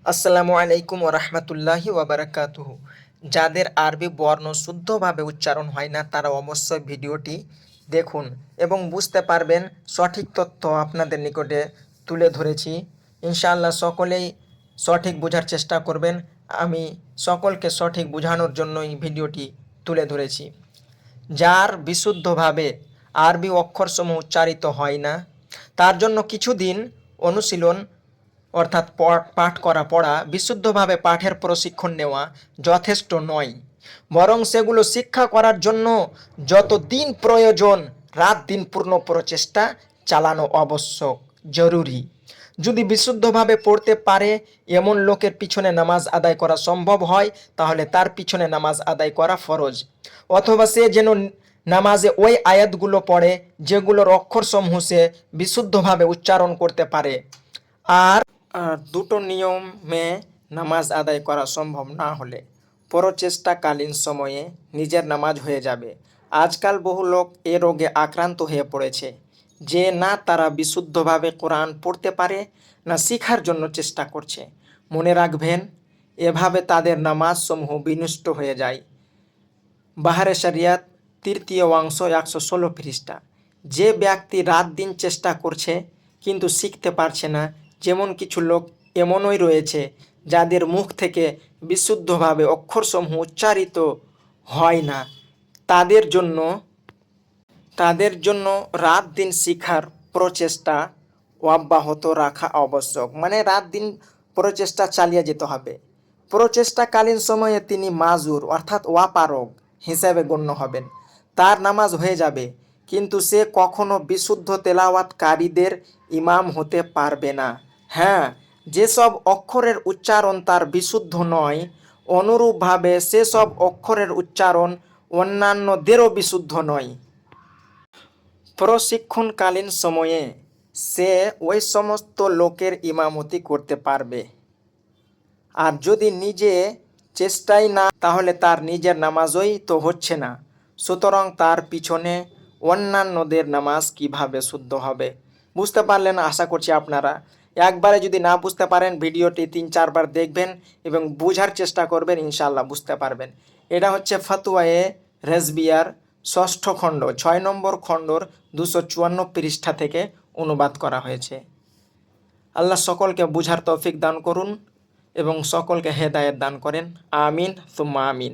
আসসালামু আলাইকুম ওরহমতুল্লাহি ওয়াবারাকাতুহু। যাদের আরবি বর্ণ শুদ্ধভাবে উচ্চারণ হয় না তারা অবশ্যই ভিডিওটি দেখুন এবং বুঝতে পারবেন। সঠিক তথ্য আপনাদের নিকটে তুলে ধরেছি। ইনশাআল্লাহ সকলেই সঠিক বোঝার চেষ্টা করবেন। আমি সকলকে সঠিক বোঝানোর জন্যই ভিডিওটি তুলে ধরেছি। যার বিশুদ্ধভাবে আরবি অক্ষরসমূহ উচ্চারিত হয় না তার জন্য কিছুদিন অনুশীলন অর্থাৎ পাঠ করা পড়া বিশুদ্ধভাবে পাঠের প্রশিক্ষণ নেওয়া যথেষ্ট নয়, বরং সেগুলো শিক্ষা করার জন্য যত দিন প্রয়োজন রাত দিন পূর্ণ প্রচেষ্টা চালানো আবশ্যক, জরুরি। যদি বিশুদ্ধভাবে পড়তে পারে এমন লোকের পিছনে নামাজ আদায় করা সম্ভব হয় তাহলে তার পিছনে নামাজ আদায় করা ফরজ, অথবা সে যেন নামাজে ওই আয়াতগুলো পড়ে যেগুলোর অক্ষরসমূহ সে বিশুদ্ধভাবে উচ্চারণ করতে পারে। আর দুটো নিয়মে নামাজ আদায় করা সম্ভব না হলে প্রচেষ্টাকালীন সময়ে নিজের নামাজ হয়ে যাবে। আজকাল বহু লোক এ রোগে আক্রান্ত হয়ে পড়েছে যে না তারা বিশুদ্ধভাবে কোরআন পড়তে পারে না শিখার জন্য চেষ্টা করছে। মনে রাখবেন, এভাবে তাদের নামাজসমূহ বিনষ্ট হয়ে যায়। বাহারে শরিয়াত ৩য় অংশ ১১৬ পৃষ্ঠা। যে ব্যক্তি রাত দিন চেষ্টা করছে কিন্তু শিখতে পারছে না, যেমন কিছু লোক এমনই রয়েছে যাদের মুখ থেকে বিশুদ্ধভাবে অক্ষরসমূহ উচ্চারিত হয় না, তাদের জন্য রাত দিন শিখার প্রচেষ্টা অব্যাহত রাখা আবশ্যক। মানে রাত দিন প্রচেষ্টা চালিয়ে যেতে হবে। প্রচেষ্টাকালীন সময়ে তিনি মাজুর অর্থাৎ অপারগ হিসাবে গণ্য হবেন। তার নামাজ হয়ে যাবে, কিন্তু সে কখনো বিশুদ্ধ তেলাওয়াতকারীদের ইমাম হতে পারবে না। হ্যাঁ, যেসব অক্ষরের উচ্চারণ তার বিশুদ্ধ নয়, অনুরূপভাবে সেসব অক্ষরের উচ্চারণ অন্যান্যদেরও বিশুদ্ধ নয়। প্রশিক্ষণকালীন সময়ে সে ওই সমস্ত লোকের ইমামতি করতে পারবে। আর যদি নিজে চেষ্টাই না, তাহলে তার নিজের নামাজই তো হচ্ছে না, সুতরাং তার পিছনে অন্যান্যদের নামাজ কিভাবে শুদ্ধ হবে? বুঝতে পারলেন আশা করছি আপনারা। একবারে যদি না বুঝতে পারেন ভিডিওটি ৩-৪ বার দেখবেন এবং বোঝার চেষ্টা করবেন, ইনশাআল্লাহ বুঝতে পারবেন। এটা হচ্ছে ফতোয়ায়ে রেজবিয়ার ৬ষ্ঠ খণ্ড ৬ নম্বর খণ্ডর ২৫৪ পৃষ্ঠা থেকে অনুবাদ করা হয়েছে। আল্লাহ সকলকে বুঝার তৌফিক দান করুন এবং সকলকে হেদায়েত দান করেন। আমিন সুম্মা আমিন।